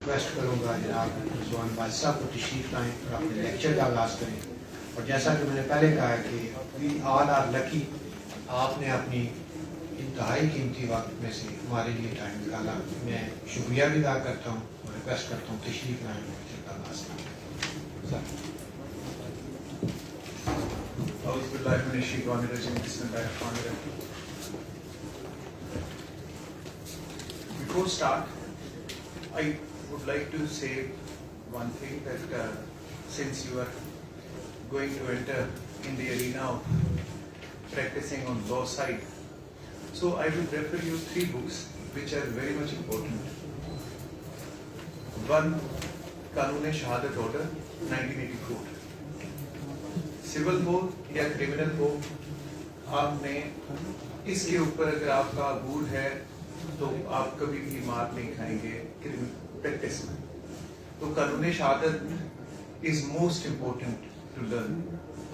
Request करूँगा जनाब रिजवान भाई साहब को तशरीफ लाएँ और अपने लेक्चर का आगाज़ करें। और जैसा कि मैंने पहले कहा है कि वी ऑल आर लकी, आपने अपनी इंतहाई कीमती वक्त में से हमारे लिए टाइम निकाला। मैं शुक्रिया भी अदा करता हूँ और रिक्वेस्ट करता हूँ तशरीफ लाएँ लेक्चर का आगाज़ करें। Before start, I would like to say one thing that since you are going to enter in the arena of practicing on law side, so I will refer you 3 books which are very much important. One, Kanun-e-Shahadat Order, 1984. Civil हो या criminal हो, आपने इसके ऊपर अगर आपका अबूर है तो आप कभी भी मार नहीं खाएंगे प्रैक्टिस में। तो कानून शहादत is most important to learn.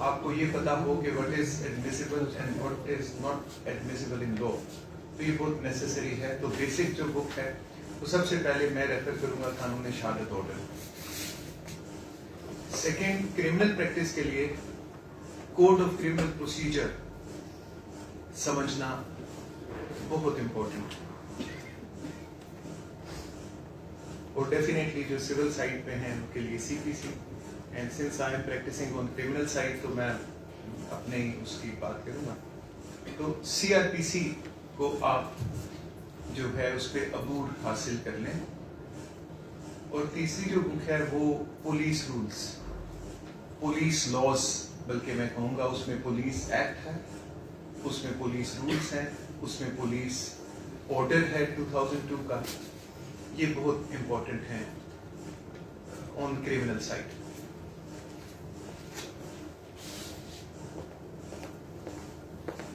आपको ये पता हो कि what is admissible and what is not admissible in law, तो ये बहुत नेसेसरी है। तो बेसिक जो बुक है तो सबसे पहले मैं रेफर करूंगा कानून शहादत ऑर्डर। सेकेंड, क्रिमिनल प्रैक्टिस के लिए कोड ऑफ क्रिमिनल प्रोसीजर समझना बहुत इंपॉर्टेंट। और डेफिनेटली जो सिविल साइड पे हैं उनके लिए CPC, and since I am practicing on criminal side तो मैं अपने ही उसकी बात करूंगा। तो सीआरपीसी को आप जो है उस पर अबूर हासिल कर लें। और तीसरी जो बुक है वो पुलिस रूल्स, पुलिस लॉज, बल्कि मैं कहूँगा उसमें पुलिस एक्ट है, उसमें पुलिस रूल्स हैं, उसमें पुलिस ऑर्डर है 2002 का। ये बहुत इंपॉर्टेंट है on criminal side.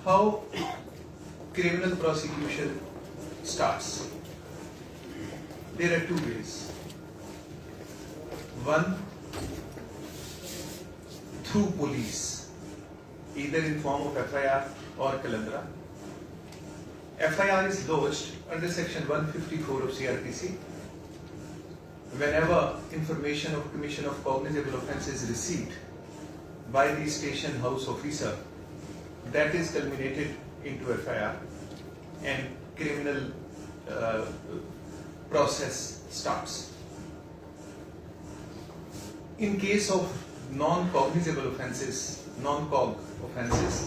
How criminal prosecution starts? There are 2 ways. One, through police, either in form of FIR or Kalandra. FIR is lodged under section 154 of CRPC whenever information of commission of cognizable offence is received by the station house officer, that is culminated into FIR and criminal process starts. In case of non-cognizable offences, non-cog offences,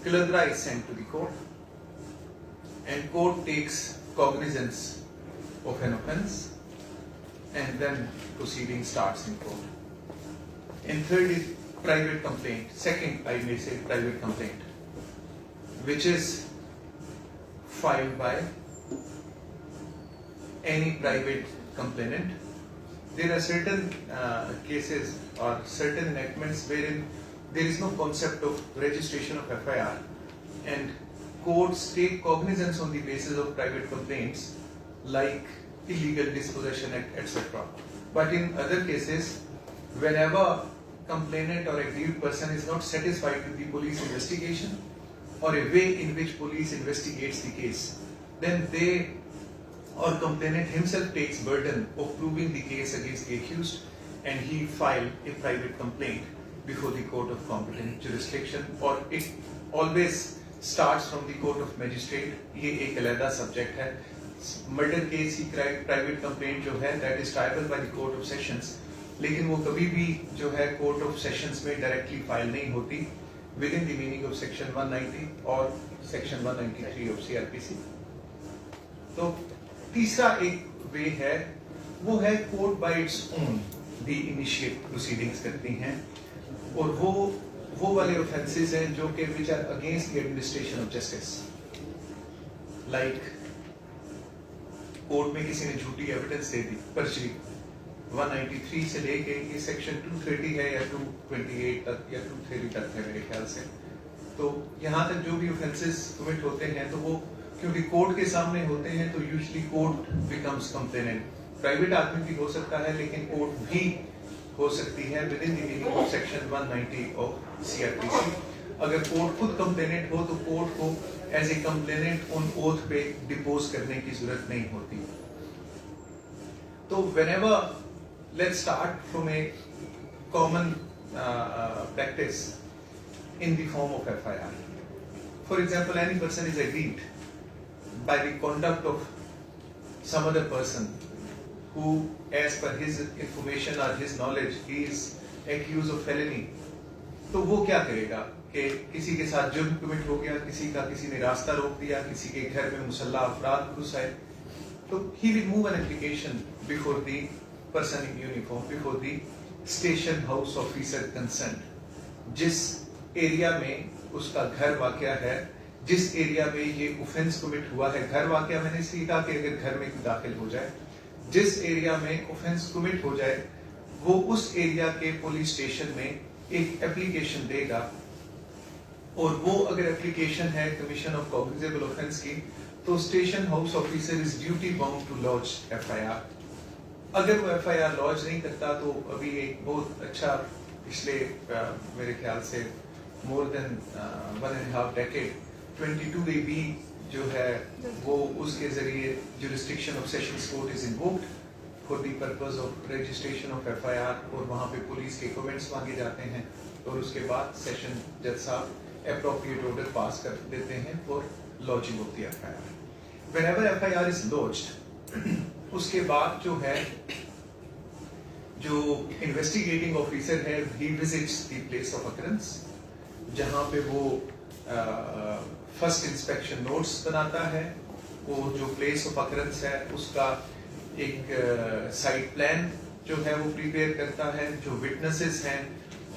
Kalandra is sent to the court, and court takes cognizance of an offence, and then proceeding starts in court. And third is private complaint. Second, I may say private complaint, which is filed by any private complainant. There are certain cases or certain enactments wherein there is no concept of registration of FIR, and courts take cognizance on the basis of private complaints like illegal dispossession act, etc. But in other cases, whenever complainant or aggrieved person is not satisfied with the police investigation or a way in which police investigates the case, then they or complainant himself takes burden of proving the case against the accused, and he file a private complaint before the court of competent jurisdiction, or it always starts from the court of magistrate. ये एक अलग subject है। Murder case की private complaint जो है that is tribal bye the court of sessions, लेकिन वो कभी भी जो है कोर्ट ऑफ सेशंस में डायरेक्टली फाइल नहीं होती with in the meaning of section 190 और सेक्शन 193 ऑफ सीआरपीसी। तो तीसरा एक वे है, वो है कोर्ट बाय इट्स ओन भी इनिशिएट प्रोसीडिंग्स करती हैं, और वो वाले ऑफेंसेस हैं जो कि which are against the administration of justice. Like court में किसी ने झूठी एविडेंस दे दी, पर्ची 193 से लेके ये सेक्शन 230 है या 228 तक या 230 तक है मेरे ख्याल से। तो यहाँ तक जो भी ऑफेंसेस कमिट होते हैं तो वो क्योंकि कोर्ट के सामने होते हैं तो usually court becomes complainant. Private आदमी भी हो सकता है लेकिन कोर्ट भी हो सकती है with in the meaning of section 190 of CrPC. अगर कोर्ट खुद कंप्लेनेंट हो तो कोर्ट को as a complainant on oath पे डिपोज करने की जरूरत नहीं होती। तो whenever, let's start from a common practice in the form of FIR. For example, any person is aggrieved by the conduct of some other person who, as per his information or his knowledge, he is accused of felony. तो वो क्या करेगा कि किसी के साथ जुर्म commit हो गया, किसी ने रास्ता रोक दिया, किसी के घर में मुसल्ला अफराद घुस आए, तो he will move an application before the person in uniform, before the station house officer concerned. जिस एरिया में उसका घर वाक़या है, जिस एरिया में ये ऑफेंस कमिट हुआ है, घर वाक़या मैंने इसलिए कहा कि अगर घर में कोई दाखिल हो जाए, जिस एरिया में ऑफेंस कमिट हो जाए, वो उस एरिया के पुलिस स्टेशन में एक एप्लीकेशन देगा, और वो अगर एप्लीकेशन है कमीशन ऑफ कॉग्निजेबल ऑफेंस की, तो station house officer is duty bound to launch FIR. अगर वो FIR लॉन्च नहीं करता तो अभी एक बहुत अच्छा पिछले मेरे ख्याल से मोर देन 1.5 decade 22AB जो है वो उसके जरिए jurisdiction of sessions court is invoked for the purpose of registration of FIR, और वहाँ पे पुलिस के कमेंट्स मांगे जाते हैं, और उसके बाद सेशन जज साहब appropriate order पास कर देते हैं for lodging of the FIR. Whenever FIR is lodged, उसके बाद जो है जो investigating officer है, he visits the place of occurrence, जहाँ पे वो फर्स्ट इंस्पेक्शन नोट्स बनाता है, वो जो प्लेस ऑफ अकरेंस है उसका एक साइट प्लान जो है वो प्रिपेयर करता है, जो विटनेसेस हैं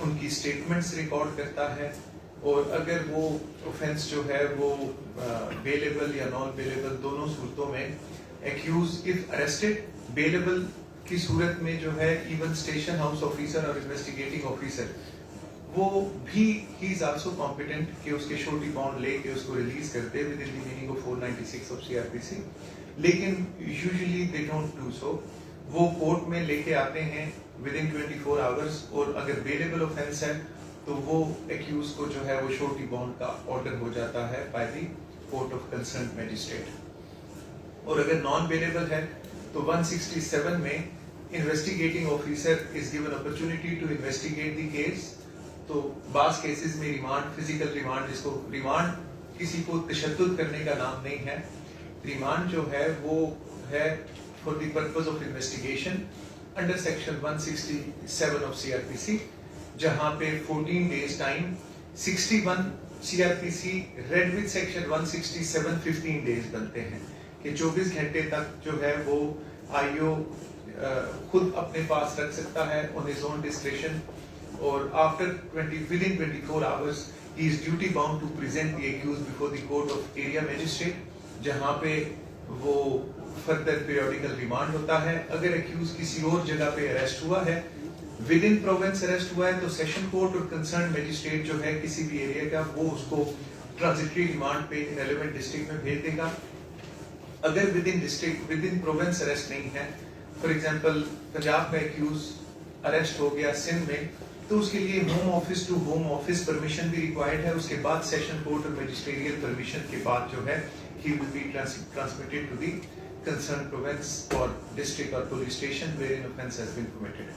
उनकी स्टेटमेंट्स रिकॉर्ड करता है, और अगर वो ऑफेंस जो है वो बेलेबल या नॉन बेलेबल दोनों सूरतों में, एक्यूज इफ अरेस्टेड, बेलेबल की सूरत में जो है इवन स्टेशन हाउस ऑफिसर और इन्वेस्टिगेटिंग ऑफिसर वो भी ही इज आल्सो कॉम्पिटेंट कि उसके श्योरिटी बॉन्ड लेके उसको रिलीज करते with in the meaning of 496 of CRPC, लेकिन usually they don't do so. वो कोर्ट में लेके आते हैं विद इन 24 आवर्स, और अगर बेलेबल ऑफेंस है तो वो एक्यूज को जो है वो श्योरिटी बॉन्ड का ऑर्डर हो जाता है by the court of concern magistrate. और अगर नॉन बेलेबल है तो 167 में investigating officer is given opportunity to investigate the case. तो बास केसेस में रिमांड, फिजिकल रिमांड, जिसको रिमांड किसी को तशद्दुद करने का नाम नहीं है, रिमांड जो है वो है for the purpose of investigation under section 167 of CRPC, जहां पे 14 days time, 61 CRPC read with section 167 15 days बनते हैं कि 24 घंटे तक जो है वो IO खुद अपने पास रख सकता है ऑन हिज ओन डिस्क्रेशन, और after 24 hours he is duty bound to present the accused before the court of area magistrate, जहां पे वो फर्दर पीरियोडिकल रिमांड होता है. अगर accused किसी और जगह पे अरेस्ट हुआ है, विद इन प्रोविंस अरेस्ट हुआ है, तो सेशन कोर्ट और कंसर्न मैजिस्ट्रेट जो है किसी भी एरिया का वो उसको ट्रांजिटरी रिमांड पे रेलेवेंट डिस्ट्रिक्ट में भेज देगा. अगर with in district, with in province arrest नहीं है, फॉर एग्जांपल पंजाब का एक्यूज अरेस्ट हो गया सिंध में, तो उसके लिए home office to home office permission भी रिक्वायर्ड है. उसके बाद सेशन कोर्ट और मैजिस्ट्रेरियल परमिशन के बाद जो है he will be transmitted to the concern province और डिस्ट्रिक्ट और police station where in offence has been committed.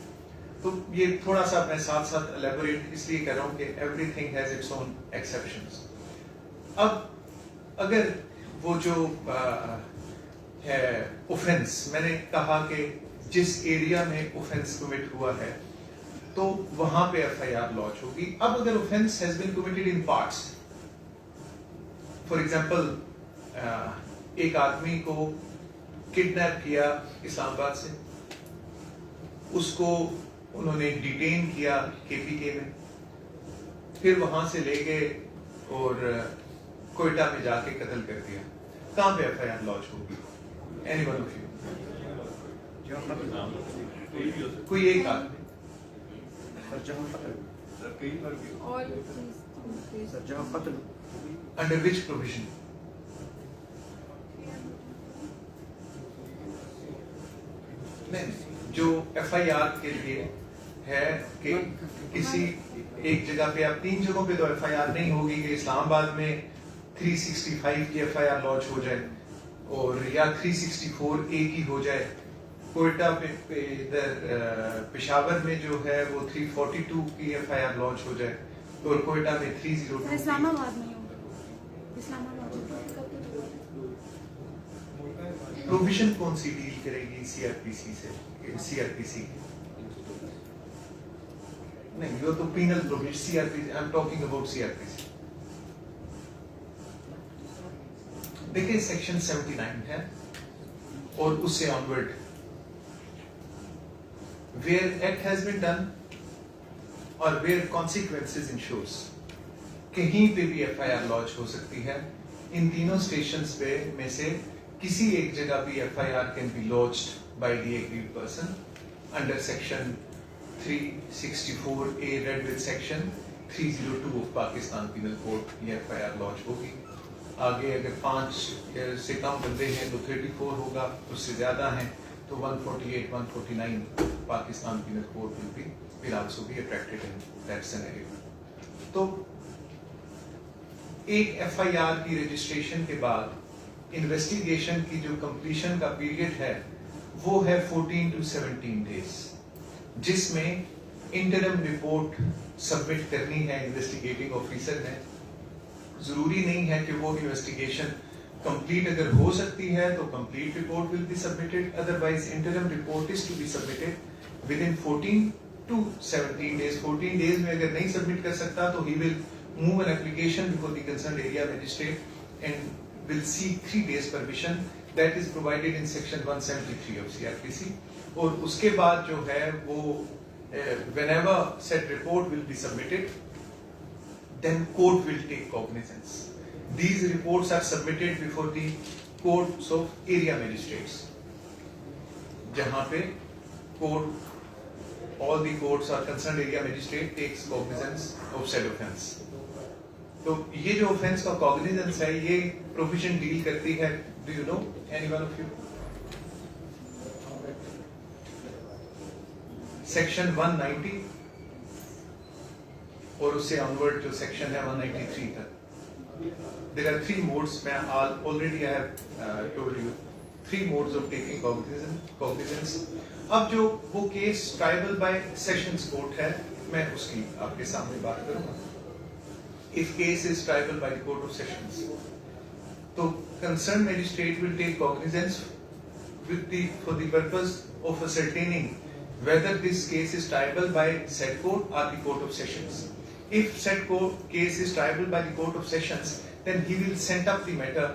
तो ये थोड़ा सा मैं साथ साथ एलैबोरेट इसलिए कर रहा हूँ कि everything has its own exceptions. अब अगर वो जो है ऑफेंस, मैंने कहा कि जिस एरिया में ऑफेंस कमिट हुआ है तो वहां पे FIR लॉन्च होगी. अब अगर offence has been committed in parts, for example एक आदमी को किडनैप किया इस्लामाबाद से, उसको उन्होंने डिटेन किया KPK में, फिर वहां से ले गए और कोयटा में जाके कत्ल कर दिया, कहां पे FIR लॉन्च होगी? Any one of you? कोई एक आदमी. Under which provision? नहीं, जो FIR के लिए है कि किसी एक जगह पे, आप 3 जगहों पे तो FIR नहीं होगी कि इस्लामाबाद में 365 की FIR लॉन्च हो जाए और या 364A की हो जाए, کوئٹہ پہ ادھر پشاور میں جو ہے وہ 342 کی FIR لانچ ہو جائے اور کوئٹہ میں 302 اسلام آباد میں اسلام آباد پروویژن کون سی ڈیل کرے گی CRPC سے CRPC نہیں یہ تو panel provision CRPC I am talking about CRPC دیکھیں سیکشن 79 ہے اور اس سے onward where act has been done اور where consequences ensures کہیں پہ بھی FIR لانچ ہو سکتی ہے. ان تینوں اسٹیشنز پہ میں سے کسی ایک جگہ بھی FIR can be lodged by the aggrieved person under section 364A read with section 302 of Pakistan Penal Code یہ FIR لانچ ہوگی. آگے اگر 5 سے کم بندے ہیں تو 34 ہوگا, اس سے زیادہ ہیں تو 148, 149 Pakistan Penal Code will also be attracted in that scenario. تو ایک FIR کی رجسٹریشن کے بعد انویسٹیگیشن کی جو کمپلیشن کا پیریڈ ہے وہ ہے 14 to 17 days, جس میں انٹرم رپورٹ سبمٹ کرنی ہے انویسٹیگیٹنگ آفیسر نے. ضروری نہیں ہے کہ وہ انویسٹیگیشن کمپلیٹ اگر ہو سکتی ہے تو complete report will be submitted, otherwise interim report is to be submitted with in 14 to 17 days. 14 days میں اگر نہیں سبمٹ کر سکتا تو he will move an application before the concerned area magistrate and will seek 3 days permission that is provided in section 173 of CRPC. اور اس کے بعد جو ہے وہ whenever said report will be submitted then court will take cognizance. These reports are submitted before the courts of area magistrates, jahan pe court, all the courts or concerned area magistrate takes cognizance of said offence. تو یہ جو offence کا cognizance ہے یہ provision deal کرتی ہے. Do you know any one of you? Section 190 اور اس سے آنورڈ جو سیکشن ہے 193 تک. There are 3 modes. Already I have told you 3 modes of taking cognizance. اب جو وہ case tribal by sessions court ہے میں اس کی آپ کے سامنے بات کروں گا. If case is tribal by the court of sessions, تو concerned magistrate will take cognizance for the purpose of ascertaining whether this case is tribal by said court or the court of sessions. If said case is tribal by the court of sessions, then he will send up the matter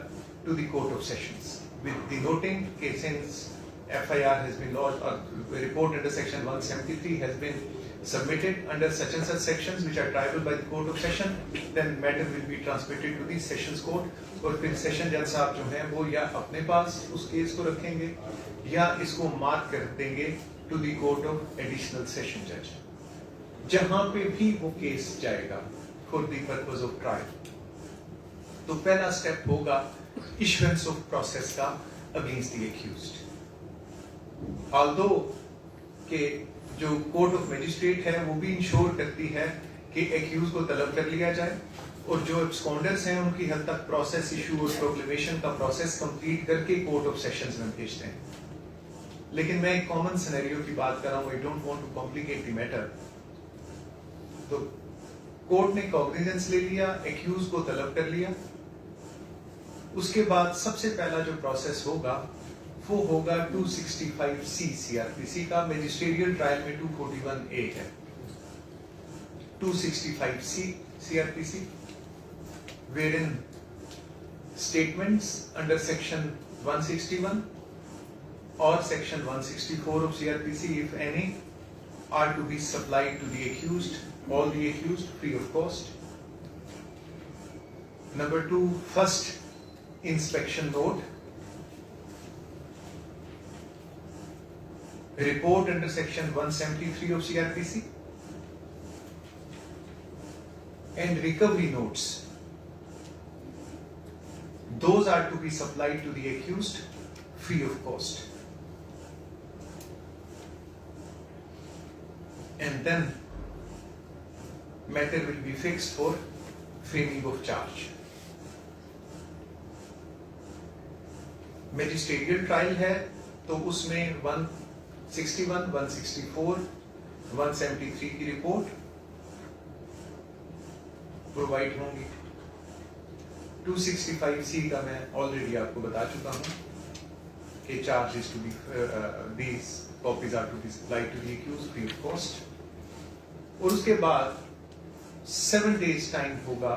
to the court of sessions with the noting case since FIR has been lodged or the report under section 173 has been submitted under such and such sections which are tribal by the court of session, then matter will be transmitted to the sessions court. اور پھر session جج صاحب جو ہیں وہ یا اپنے پاس اس case کو رکھیں گے یا اس کو مارک کر دیں گے to the court of additional session جج, جہاں پہ بھی وہ کیس جائے گا for the purpose of trial. تو پہلا اسٹیپ ہوگا ایشوینس آف پروسیس کا اگینسٹ دی ایکیوزڈ. آلدو کہ جو کورٹ آف میجسٹریٹ ہے وہ بھی انشور کرتی ہے کہ ایکیوز کو طلب کر لیا جائے اور جو ایبسکونڈرز ہیں ان کی حد تک پروسیس ایشو اور پروکلیمیشن کا پروسیس کمپلیٹ کر کے کورٹ آف سیشنز میں بھیجتے ہیں. لیکن میں ایک کامن سینیریو کی بات کر رہا ہوں, I don't want to complicate the matter. تو کورٹ نے کوگنیزنس لے لیا, ایکیوز کو طلب کر لیا, اس کے بعد سب سے پہلا جو پروسیس ہوگا وہ ہوگا 265C CRPC کا. میجسٹریل ٹرائل میں 241A ہے. 265C CRPC wherein statements under section 161 or section 164 of CRPC, if any, are to be supplied to the accused, all the accused, free of cost. Number 2, first inspection note, report under section 173 of CRPC, and recovery notes. Those are to be supplied to the accused free of cost. And then matter will be fixed for framing of charge. Magisterial trial ہے تو اس میں 61, 164, 173 की report provide होंगी। 265C का मैं already आपको बता चुका हूं कि charges to be these copies are to be supplied to the accused free of cost. और उसके बाद 7 days टाइम होगा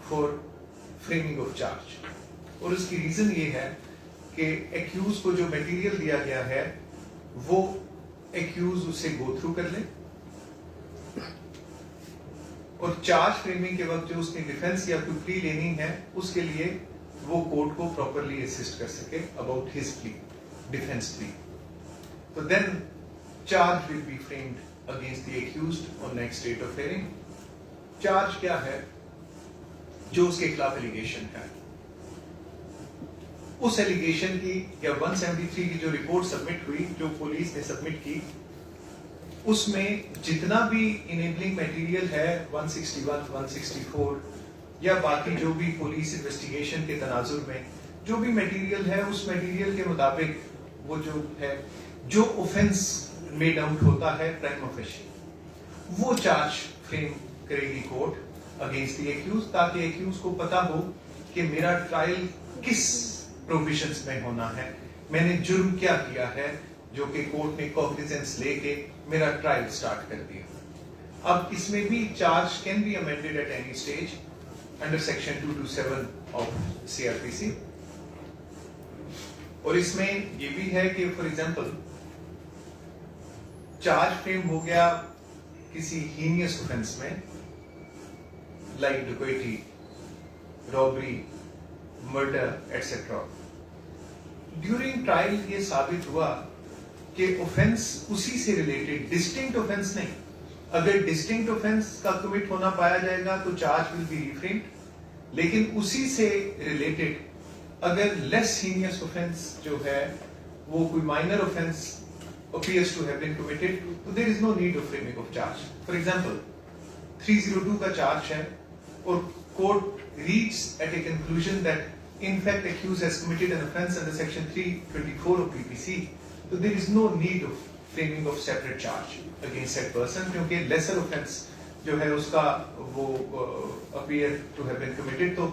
फॉर फ्रेमिंग ऑफ चार्ज। और उसकी रीजन ये है कि एक्यूज को जो मटेरियल दिया गया है वो एक्यूज उसे गो थ्रू कर ले, और चार्ज फ्रेमिंग के वक्त जो उसने डिफेंस या कोई प्ली लेनी है उसके लिए वो कोर्ट को प्रॉपरली असिस्ट कर सके about his plea, defence plea. तो then charge will be framed against the accused on next date of hearing. Charge क्या है? जो उसके खिलाफ एलिगेशन है, उस एलिगेशन की या 173 की जो रिपोर्ट सबमिट हुई, जो पुलिस ने सबमिट की, उसमें जितना भी इनेबलिंग मटेरियल है 161, 164 या बाकी जो भी पुलिस इन्वेस्टिगेशन के तनाजुर में जो भी मटेरियल है, उस मटेरियल के मुताबिक वो जो है, जो ऑफेंस मेड आउट होता है प्राइमा फेशी, वो चार्ज फ्रेम करेगी कोर्ट अगेंस्ट द एक्यूज, ताकि एक्यूज को पता हो कि मेरा ट्रायल किस प्रोविजंस में होना है, मैंने जुर्म क्या किया है, जो कि कोर्ट ने कॉग्निजेंस लेके मेरा ट्रायल स्टार्ट कर दिया। अब इसमें भी charge can be amended eight any stage under section 227 of CRPC। और इसमें ये भी है कि फॉर एग्जांपल चार्ज फ्रेम हो गया किसी हीनियस ऑफेंस में, लाइक डकैती, robbery, murder etcetera. During trial ये साबित हुआ कि ऑफेंस उसी से रिलेटेड, डिस्टिंक्ट ऑफेंस नहीं। अगर डिस्टिंक्ट ऑफेंस का कमिट होना पाया जाएगा तो चार्ज विल बी रिफ्रेम्ड, लेकिन उसी से रिलेटेड अगर लेस हीनियस ऑफेंस जो है वो कोई minor offence appears to have been committed, so there is no need of framing of charge. For example, 302 का charge है और court reaches at a conclusion that in fact accused has committed an offence under section 324 of PPC, so there is no need of framing of separate charge against that person, क्योंकि lesser offence जो है उसका वो appear to have been committed, तो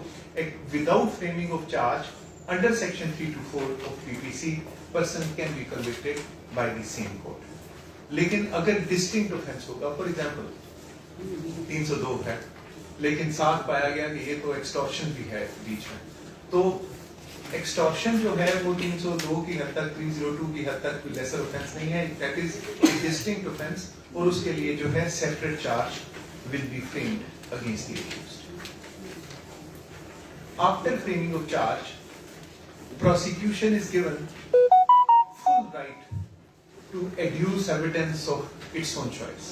without framing of charge under section 324 of PPC person can be convicted by the same court. लेकिन अगर distinct offence होगा, for example 302 है लेकिन साथ पाया गया कि ये तो extortion भी है बीच में, तो extortion जो है वो 302 की हद तक, 302 की हद तक कोई lesser offence नहीं है, that is a distinct offence, और उसके लिए जो है separate charge will be framed against the accused. After framing of charge, prosecution is given full right to adduce evidence of its own choice.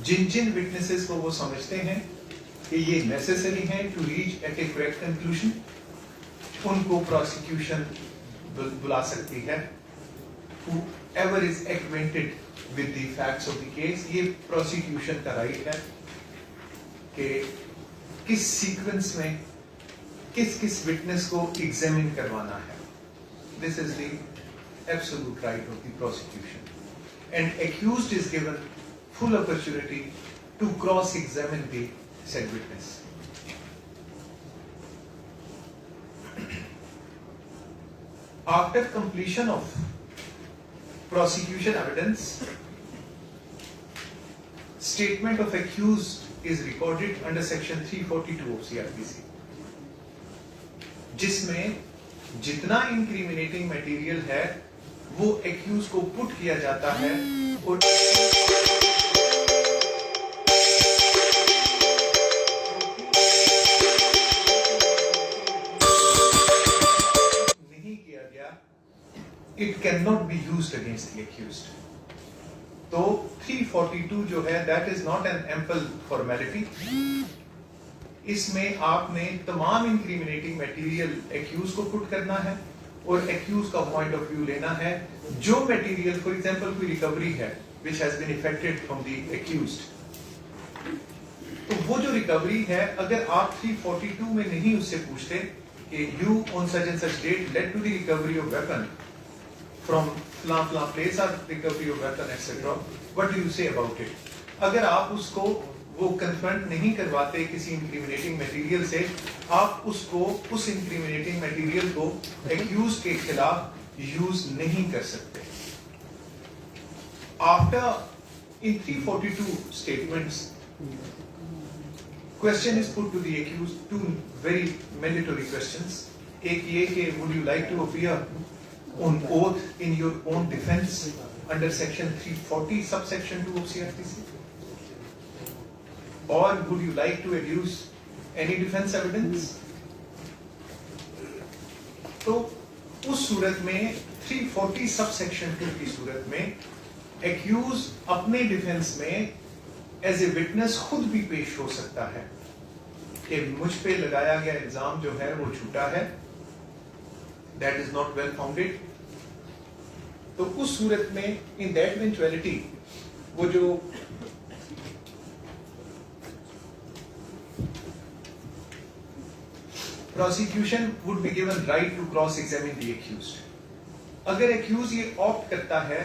Jin witnesses को वो समझते हैं कि ये necessary हैं to reach at a correct conclusion, उनको prosecution बुला सकती है. Whoever is acquainted with the facts of the case, ये prosecution का right है कि किस sequence में किस witness को examine करवाना है. This is the absolute right of the prosecution, and accused is given full opportunity to cross-examine the said witness. After completion of prosecution evidence, statement of accused is recorded under section 342 of CRPC, जिसमें जितना incriminating material है वो accused को put किया जाता है और नहीं किया गया, it can not be used against the accused. तो 342 जो है that is not an ample formality. इसमें आपने तमाम इंक्रिमिनेटिंग मटेरियल एक्यूज को पुट करना है और एक्यूज का पॉइंट ऑफ व्यू लेना है. जो मटेरियल फॉर एग्जांपल कोई रिकवरी है which has been effected from the accused, तो वो जो रिकवरी है अगर आप 342 में नहीं उससे पूछते कि you on such and such date led to the recovery of weapon, from flan place or recovery of weapon etc. What do you say about it? अगर आप उसको वो कन्फ्रंट नहीं करवाते किसी इंक्रिमिनेटिंग मटेरियल से, आप उसको उस इंक्रिमिनेटिंग मटेरियल को एक्यूज के खिलाफ यूज नहीं कर सकते. After in 342 statements, question is put to the accused, two very mandatory questions. एक ये कि would you like to appear on oath in your own defense under section 340 subsection 2 of CRPC, or would you like to adduce any defense evidence? तो उस सूरत में 340 subsection 2 की सूरत में accused अपने defence में एज ए विटनेस खुद भी पेश हो सकता है कि मुझ पे लगाया गया इल्जाम जो है वो झूठा है, that is not well founded. तो उस सूरत में इन दैट इवेंचुअलिटी वो जो prosecution would be given right to cross examine the accused. अगर एक्यूज ये ऑप्ट करता है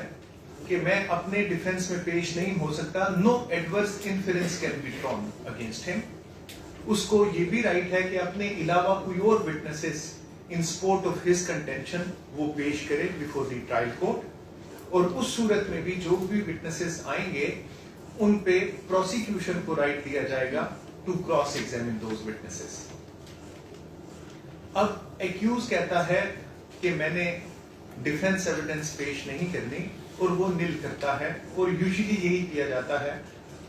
कि मैं अपने डिफेंस में पेश नहीं हो सकता, no adverse inference can be drawn against him, उसको ये भी राइट है कि अपने अलावा कोई और witnesses in support of his contention वो पेश करे बिफोर द ट्रायल कोर्ट. और उस सूरत में भी जो भी विटनेसेस आएंगे उन पे प्रोसिक्यूशन को राइट दिया जाएगा to cross examine those witnesses. अब एक्यूज कहता है कि मैंने डिफेंस एविडेंस पेश नहीं करनी और वो नील करता है, और यूजुअली यही किया जाता है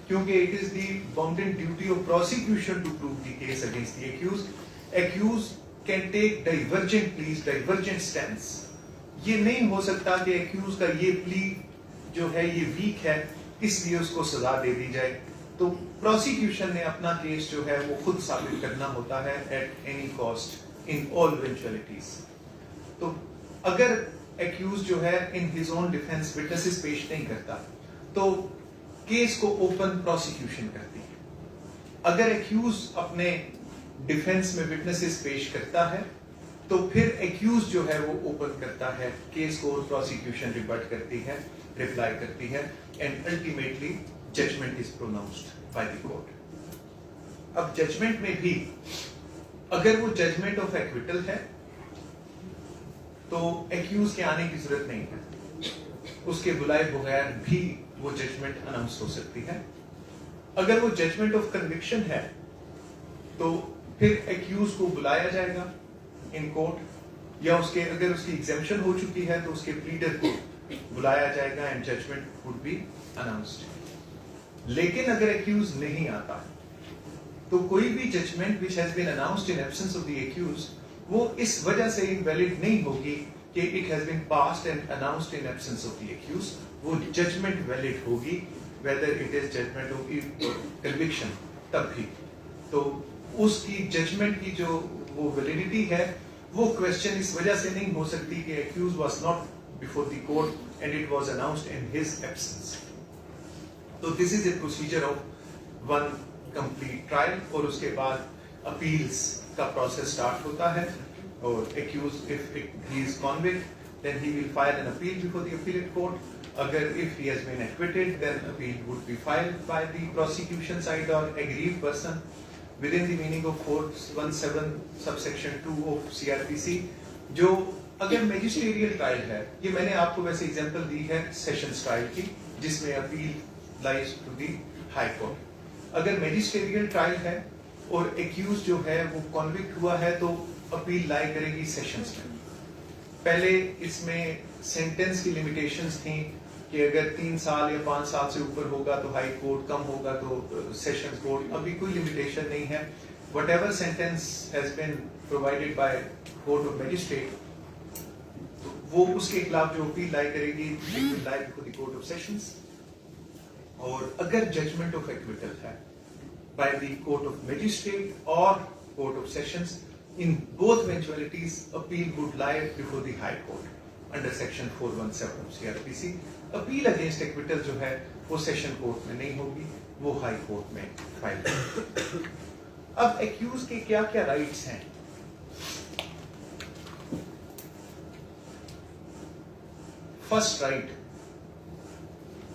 क्योंकि it is the bounded duty of prosecution to prove the case against the accused. Accused can take divergent please, divergent stance. ये नहीं हो सकता कि एक्यूज का ये प्ली जो है ये वीक है इसलिए उसको सजा दे दी जाए. तो प्रोसिक्यूशन ने अपना केस जो है वो खुद साबित करना होता है at any cost in all eventualities. तो अगर एक्यूज जो है in his own defence witnesses पेश नहीं करता तो केस को ओपन प्रोसिक्यूशन करती है. अगर एक्यूज अपने डिफेंस में विटनेसेस पेश करता है तो फिर एक्यूज जो है वो ओपन करता है केस को, और प्रोसिक्यूशन रिबट करती है, रिप्लाई करती है, and ultimately judgment is pronounced by the court. अब जजमेंट में भी अगर वो जजमेंट ऑफ एक्विटल है तो एक्यूज के आने की जरूरत नहीं है, उसके बुलाए बगैर भी वो जजमेंट अनाउंस हो सकती है. अगर वो जजमेंट ऑफ कन्विक्शन है तो फिर एक्यूज को बुलाया जाएगा इन कोर्ट, या उसके अगर उसकी एग्जेम्पशन हो चुकी है तो उसके प्लीडर को बुलाया जाएगा and judgment would be announced. लेकिन अगर एक्यूज नहीं आता तो कोई भी judgment which has been announced in absence of the accused वो इस वजह से इनवैलिड नहीं होगी कि it has been passed and announced in absence of the accused. वो जजमेंट वैलिड होगी whether it is judgment of conviction तब भी. तो उसकी जजमेंट की जो वो वैलिडिटी है वो क्वेश्चन इस वजह से नहीं हो सकती कि accused was not before the court and it was announced in his absence. तो this is a procedure of one complete trial, और उसके बाद अपील्स का प्रोसेस स्टार्ट होता है. और accused if he is convict then he will file an appeal before the appellate court. अगर if he has been acquitted then appeal would be filed by the prosecution side और aggrieved person within the meaning of 417 subsection 2 of CRPC. जो अगर magisterial trial है, ये मैंने आपको वैसे example दी है सेशंस ट्रायल की जिसमें appeal lies to the high court. अगर मैजिस्ट्रियल ट्रायल है और एक्यूज जो है वो कॉन्विक्ट हुआ है तो अपील लाई करेगी सेशंस में. पहले इसमें सेंटेंस की लिमिटेशंस थी कि अगर 3 साल या 5 साल से ऊपर होगा तो हाई कोर्ट, कम होगा तो सेशंस कोर्ट. अभी कोई लिमिटेशन नहीं है. Whatever sentence has been provided by court of magistrate वो उसके खिलाफ जो अपील लाई करेगी it will lie before the court of sessions. और अगर जजमेंट ऑफ एक्विटल है by the court of magistrate और court of sessions, in both eventualities appeal would lie before the high court under section 417 of CRPC. Appeal against acquittal जो है वो session court में नहीं होगी, वो हाई कोर्ट में फाइल होगी. अब एक्यूज के क्या क्या राइट्स हैं? first right,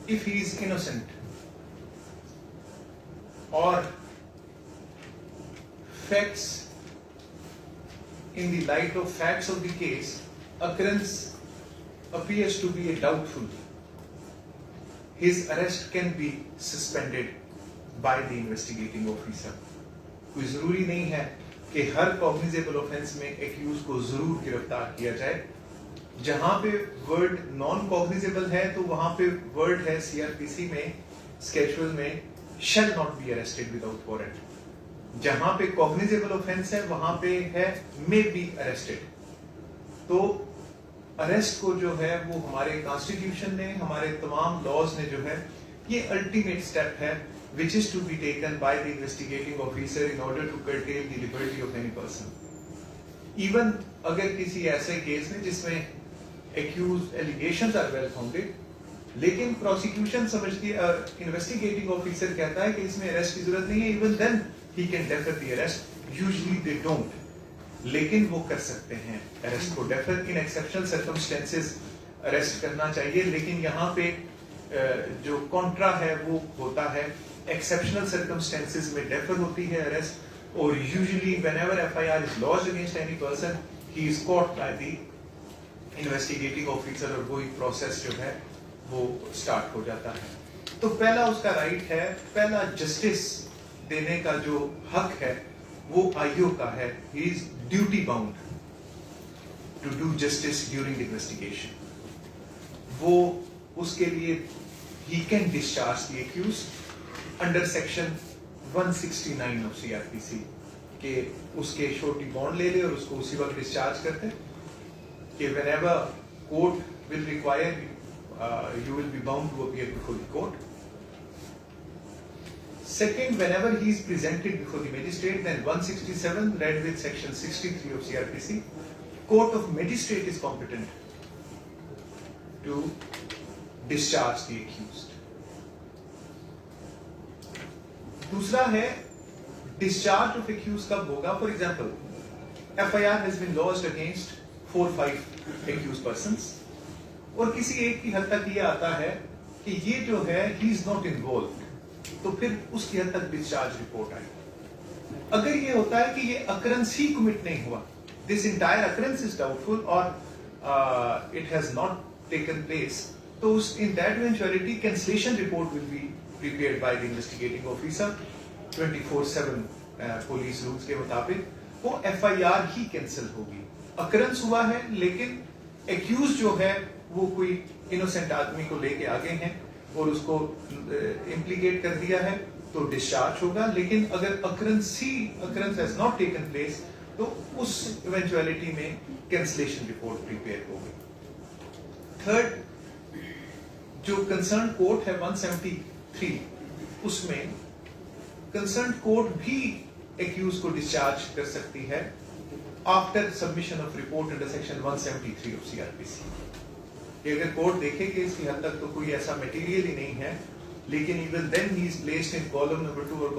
if he is innocent or facts, in the light of facts of the case, occurrence appears to be a doubtful, his arrest can be suspended by the investigating officer. कोई जरूरी नहीं है कि हर cognizable offence में accused को जरूर गिरफ्तार किया जाए. जहां पे वर्ड नॉन कॉग्निजेबल है तो वहां पे वर्ड है सीआरपीसी में स्केड्यूल में shall not be arrested without warrant. जहां पे कॉग्निजेबल ऑफेंस है वहां पे है may be arrested. तो अरेस्ट को जो है वो हमारे कॉन्स्टिट्यूशन ने, हमारे तमाम लॉज ने जो है, ये अल्टीमेट स्टेप है which is to be taken by the investigating officer in order to curtail the liberty of any person. Even अगर किसी ऐसे केस में जिसमें accused allegations are well founded, लेकिन प्रोसिक्यूशन समझती है, इन्वेस्टिगेटिंग ऑफिसर कहता है कि इसमें अरेस्ट की जरूरत नहीं है, even then he can defer the arrest. Usually they don't, लेकिन वो कर सकते हैं अरेस्ट को defer. In exceptional circumstances arrest करना चाहिए, लेकिन यहाँ पे जो कॉन्ट्रा है वो होता है एक्सेप्शनल सर्कमस्टेंसेस में डेफर होती है अरेस्ट. और usually whenever FIR is lodged against any person, he is caught by the investigating officer, और वही प्रोसेस जो है वो स्टार्ट हो जाता है. तो पहला उसका राइट है, पहला जस्टिस देने का जो हक है वो आईओ का है. He is duty bound to do justice during investigation. वो उसके लिए he can discharge the accused under section 169 of CrPC के उसके श्योरिटी बॉन्ड ले ले और उसको उसी वक्त डिस्चार्ज करते कि whenever court will require you will be bound to appear before the court. Second, whenever he is presented before the magistrate, then 167 read with section 63 of CRPC, court of magistrate is competent to discharge the accused. दूसरा है discharge of accused कब होगा? For example, FIR has been lodged against 4-5 accused persons. और किसी एक की हद तक ये आता है कि ये जो है ही इज नॉट इन्वॉल्व, तो फिर उसकी हद तक डिस्चार्ज रिपोर्ट आई. अगर ये होता है कि ये अकरेंस ही कमिट नहीं हुआ, this entire occurrence is doubtful और it has not taken place, तो उस in that eventuality cancellation report will be prepared by the investigating officer 24/7 police rules के मुताबिक. वो एफआईआर ही कैंसिल होगी. अकरेंस हुआ है लेकिन एक्यूज जो है वो कोई इनोसेंट आदमी को लेके आगे हैं और उसको इम्प्लीकेट कर दिया है तो डिस्चार्ज होगा. लेकिन अगर occurrence has not taken place तो उस इवेंचुअलिटी में कैंसलेशन रिपोर्ट प्रिपेयर होगी. थर्ड, जो कंसर्न कोर्ट है 173, उसमें कंसर्न कोर्ट भी एक्यूज को डिस्चार्ज कर सकती है after submission of report under section 173 of CrPC. अगर कोर्ट देखे कि इसकी हद तक तो कोई ऐसा मटेरियल ही नहीं है, लेकिन even then he is placed in column number 2 और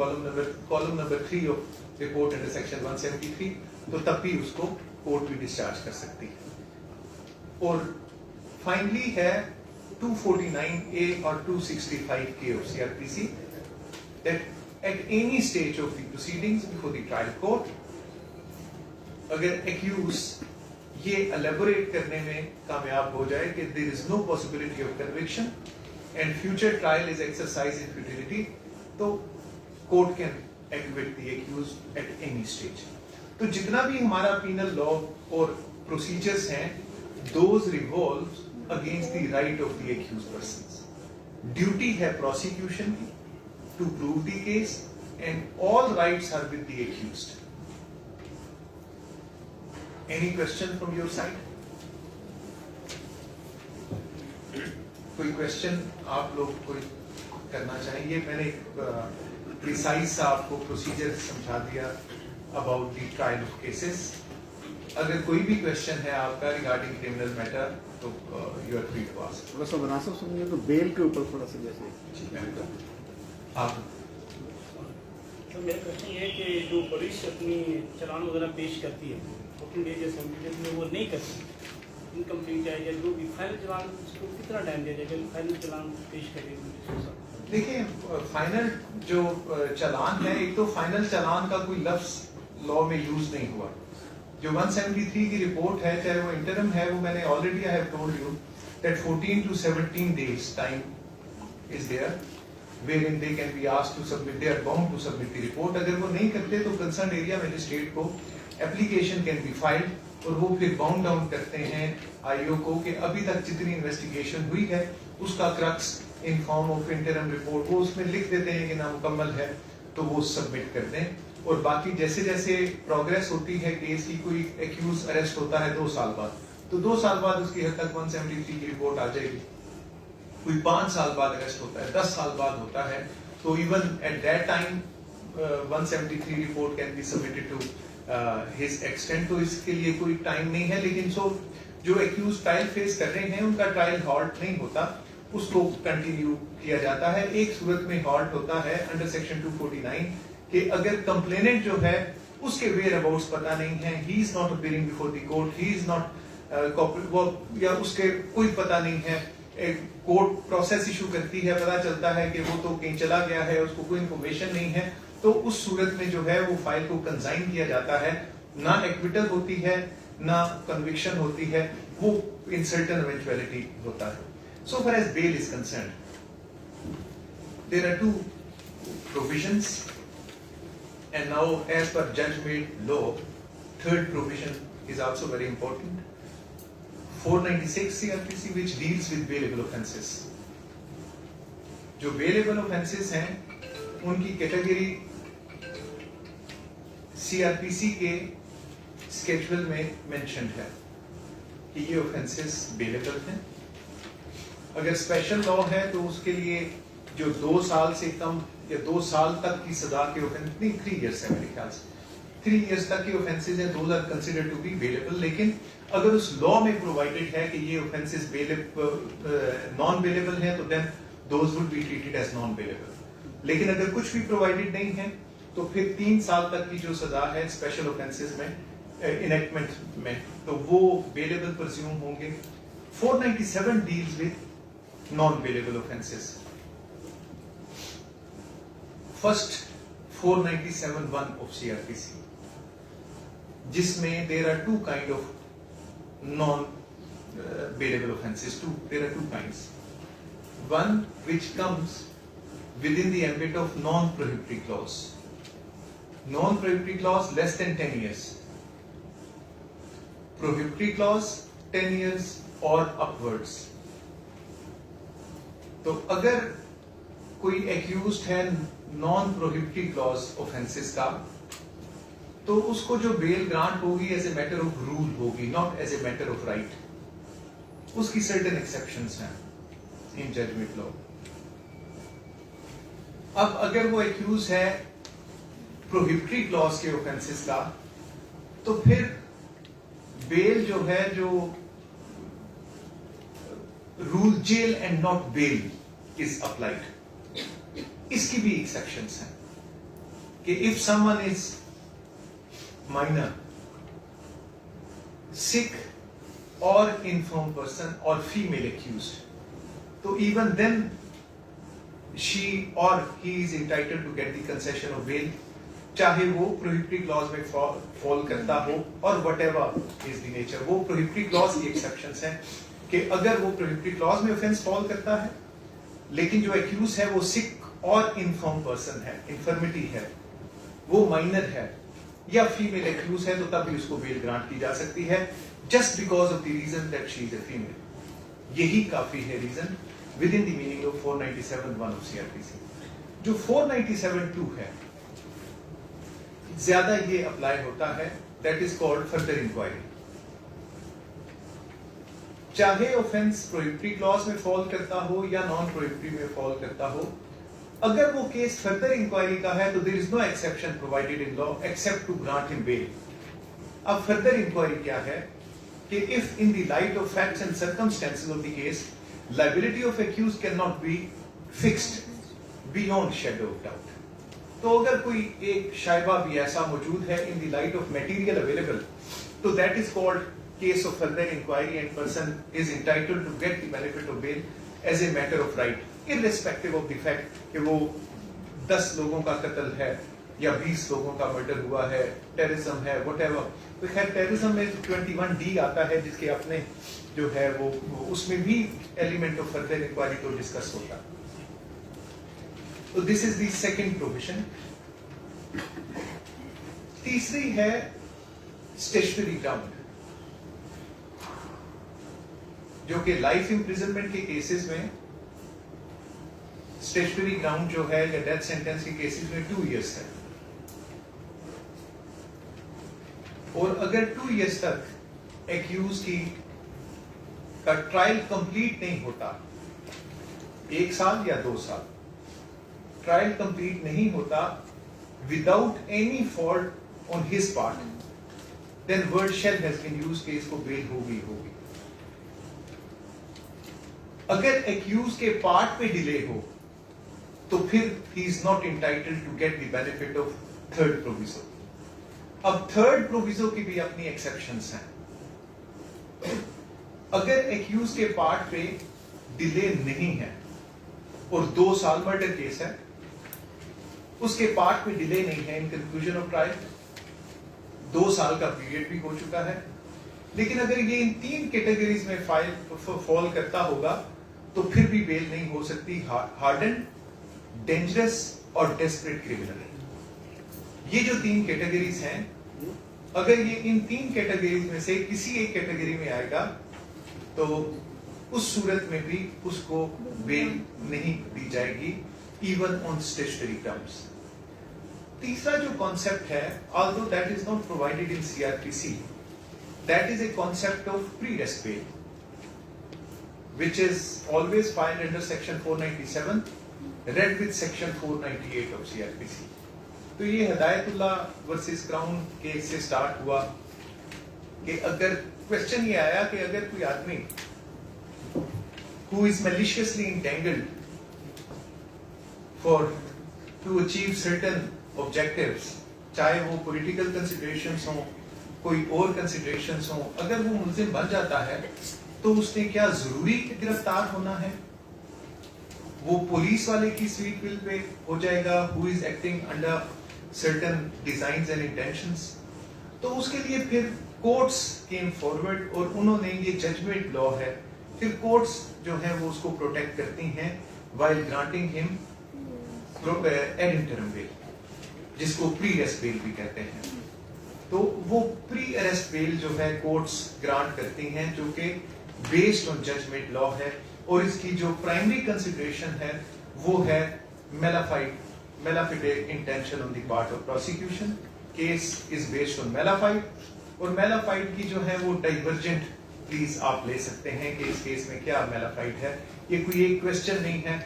column number 3 of report under section 173, तो तब भी उसको कोर्ट भी डिस्चार्ज कर सकती है. और फाइनली है 249A और 265K of CRPC that at any stage of the proceedings before the trial court, अगर accused ये एलेबोरेट करने में कामयाब हो जाए कि there is no possibility of conviction and future trial is exercise in futility, तो court can acquit the accused at any stage. तो जितना भी हमारा पीनल लॉ और प्रोसीजर्स हैं, those revolve against the right of the accused persons. Duty है prosecution की to prove the case and all rights are with the accused. Any question from your side? कोई question आप लोग कोई करना चाहेंगे? मैंने प्रिसाइज सा आपको प्रोसीजर समझा दिया about the trial of cases. अगर कोई भी क्वेश्चन है आपका रिगार्डिंग क्रिमिनल मैटर तो you are free to ask. थोड़ा सा बना सकते तो बेल के ऊपर थोड़ा सा जैसे आप. तो मेरा क्वेश्चन ये है कि जो पुलिस अपनी चालान वगैरह पेश करती है 14 डेज असेंबली में वो नहीं करती, इनकम्प्लीट है या जो भी फाइनल चालान उसको कितना टाइम दिया जाएगा फाइनल चालान पेश करेगा? देखिए फाइनल जो चालान है, एक तो फाइनल चालान का कोई लफ्ज लॉ में यूज नहीं हुआ। जो 173 की रिपोर्ट है, चाहे वो इंटरम है, वो मैंने already I have told you that 14 to 17 days time is there wherein they can be asked to submit, they are bound to submit the report। अगर वो नहीं करते तो कंसर्न एरिया मजिस्ट्रेट को एप्लीकेशन कैन बी फाइल्ड और वो फिर bound down करते हैं आईओ को कि अभी तक जितनी इन्वेस्टिगेशन हुई है उसका crux in form of interim report वो उसमें लिख देते हैं कि नामुकम्मल है तो वो सबमिट कर दें। और बाकी जैसे जैसे प्रोग्रेस होती है केस की, कोई एक्यूज अरेस्ट होता है 2 साल बाद, तो 2 साल बाद उसकी हद तक 173 की रिपोर्ट आ जाएगी। कोई 5 साल बाद अरेस्ट होता है, 10 साल बाद होता है, तो even at that time 173 report can be submitted to his extent. तो इसके लिए कोई टाइम नहीं है। लेकिन जो एक्यूज ट्रायल फेस कर रहे हैं उनका ट्रायल हॉल्ट नहीं होता, उसको कंटिन्यू किया जाता है। एक सूरत में हॉल्ट होता है अंडर सेक्शन 249 कि अगर कंप्लेनेंट जो है उसके वेयर अबाउट्स पता नहीं है, he is not appearing before the court, he is not या उसके कोई पता नहीं है, कोर्ट प्रोसेस इशू करती है, पता चलता है कि वो तो कहीं चला गया है, उसको कोई इन्फॉर्मेशन नहीं है, तो उस सूरत में जो है वो फाइल को कंसाइन किया जाता है। ना एक्विटल होती है ना कन्विक्शन होती है, वो इन सर्टेन इवेंचुअलिटी होता है। So far as bail is concerned there are 2 provisions and now as per judge made law, third provision is also very important, 496 CRPC which deals with bailable offences। जो bailable offences हैं उनकी category CRPC के schedule में mentioned है कि ये offences bailable हैं। अगर स्पेशल लॉ है तो उसके लिए जो 2 साल से कम या 2 साल तक की सजा के ऑफेंस, नहीं 3 इयर्स है मेरे ख्याल से, 3 इयर्स तक के ऑफेंसेस हैं, those are considered to be bailable. लेकिन अगर उस लॉ में प्रोवाइडेड है कि ये ऑफेंसेस नॉन बेलेबल हैं तो then those would be treated as non bailable. लेकिन अगर कुछ भी प्रोवाइडेड नहीं है तो फिर 3 साल तक की जो सजा है स्पेशल ऑफेंसेस में इनेक्टमेंट में, तो वो बेलेबल परज्यूम होंगे। 497 deals with non bailable offences. First 497(1) of CRPC, जिसमें there are 2 kind of non-bailable offences. There are 2 kinds. One which comes within the ambit of non-prohibitory clause. Non-prohibitory clause less than 10 years. Prohibitory clause 10 years or upwards. तो अगर कोई accused है non prohibitory clause offences का, तो उसको जो bail grant होगी as a matter of rule होगी, not as a matter of right. उसकी सर्टेन एक्सेप्शंस हैं इन जजमेंट लॉ। अब अगर वो एक्यूज है प्रोहिबिटरी क्लॉज के ऑफेंसेस का, तो फिर बेल जो है, जो rule jail and not bail is applied, इसकी भी एक्सेप्शंस हैं कि if someone is minor, sick और इनफॉर्म पर्सन और फीमेल एक्यूज्ड, तो इवन देन शी और he is entitled to get the concession of bail, चाहे वो प्रोहिबिटरी क्लॉज में फॉल करता हो और व्हाटएवर इज द नेचर। वो प्रोहिबिटरी क्लॉज की एक्सेप्शंस हैं कि अगर वो प्रोहिबिटरी क्लॉज में ऑफेंस फॉल करता है, लेकिन जो एक्यूज है वो सिक और इनफॉर्म पर्सन है, इन्फर्मिटी है, वो माइनर है या फीमेल एक्यूज है, तो तब भी उसको बेल ग्रांट की जा सकती है, just because of the reason that she is a female. यही काफी है reason with in the meaning of 497(1) of CRPC। जो 497(2) है, ज्यादा ये अप्लाई होता है, that is called further inquiry. चाहे ऑफेंस प्रोहिबिटरी क्लॉज में फॉल करता हो या नॉन प्रोहिबिटरी में फॉल करता हो, अगर वो केस फर्दर इंक्वायरी का है तो there is no exception provided in law except to grant him bail. अब फर्दर इंक्वायरी क्या है कि if in the light of facts and circumstances of the case liability of accused can not be fixed beyond shadow of doubt, तो अगर कोई एक शायबा भी ऐसा मौजूद है in the light of material available, तो that is called case of further inquiry and person is entitled to get the benefit of bail as a matter of right, irrespective of the fact کہ وہ 10 لوگوں کا قتل ہے یا 20 لوگوں کا مرڈر ہوا ہے, ٹیررزم ہے, وٹ ایور. تو خیر ٹیررزم میں 21D آتا ہے جس کے اپنے جو ہے وہ اس میں بھی ایلیمنٹ آف فردر انکوائری کو ڈسکس ہوتا. تو دس از دی سیکنڈ پروویژن. تیسری ہے اسٹیشنری گراؤنڈ, جو کہ لائف امپریزنمنٹ کے کیسز میں اسٹیشنری گراؤنڈ جو ہے یا ڈیتھ سینٹینس کے کیسز میں 2 years ہے. اور اگر 2 years تک ایکیوز کا ٹرائل کمپلیٹ نہیں ہوتا, 1 سال یا 2 سال ٹرائل کمپلیٹ نہیں ہوتا without any fault on his part, than word shell has been use کہ اس کو بیل ہوگی. اگر ایکیوز کے پارٹ پہ ڈیلے ہو تو پھر he is not entitled to get the benefit of third proviso. اب تھرڈ پروویزو کی بھی اپنی ایکسیپشنز ہیں. اگر ایکیوز کے پارٹ پہ ڈیلے نہیں ہے اور 2 سال مرڈر کیس ہے, اس کے پارٹ پہ ڈیلے نہیں ہے ان کنکلوژن آف ٹرائل, 2 سال کا پیریڈ بھی ہو چکا ہے, لیکن اگر یہ ان 3 کیٹیگریز میں فال کرتا ہوگا تو پھر بھی بیل نہیں ہو سکتی. ہارڈنڈ, ڈینجرس اور ڈیسپریٹ کرمنل. یہ جو 3 کیٹیگریز ہیں, اگر یہ ان 3 کیٹیگریز میں سے کسی ایک کیٹیگری میں آئے گا تو اس صورت میں بھی اس کو بیل نہیں دی جائے گی, ایون آن اسٹیشنری گراؤنڈز. تیسرا جو کانسیپٹ ہے, although that is not provided in CRPC, that is a concept of pre-arrest bail, which is always filed under section 497, read with section 498 of CRPC. تو یہ ہدایت اللہ ورسز کراؤن کیس سے start ہوا کہ اگر کوشچن یہ آیا کہ اگر کوئی آدمی who is maliciously entangled to achieve certain objectives, چاہے وہ پولیٹیکل کنسیڈریشنز ہوں, کوئی اور کنسیڈریشنز ہوں, اگر وہ ملزم بن جاتا ہے تو اس نے کیا ضروری گرفتار ہونا ہے؟ وہ پولیس والے کی سویٹ ول پہ ہو جائے گا who is acting under certain designs and intentions. تو اس کے لیے پھر کورٹس came forward اور انہوں نے یہ ججمنٹ لا ہے, پھر کورٹس جو ہیں وہ اس کو پروٹیکٹ کرتی ہیں while granting him ad interim bail, جس کو پری اریسٹ بیل بھی کہتے ہیں. تو وہ پری اریسٹ بیل جو ہے کورٹس گرانٹ کرتی ہیں, جو کہ بیسڈ آن ججمنٹ لا ہے, اور اس کی جو پرائمری کنسیڈریشن ہے وہ ہے maleficent intention on the part of prosecution. Case is based on malefied, اور malefied کی جو ہے وہ divergent پلیز آپ لے سکتے ہیں کہ اس کیس میں کیا malefied ہے. یہ کوئی ایک کوشچن نہیں ہے,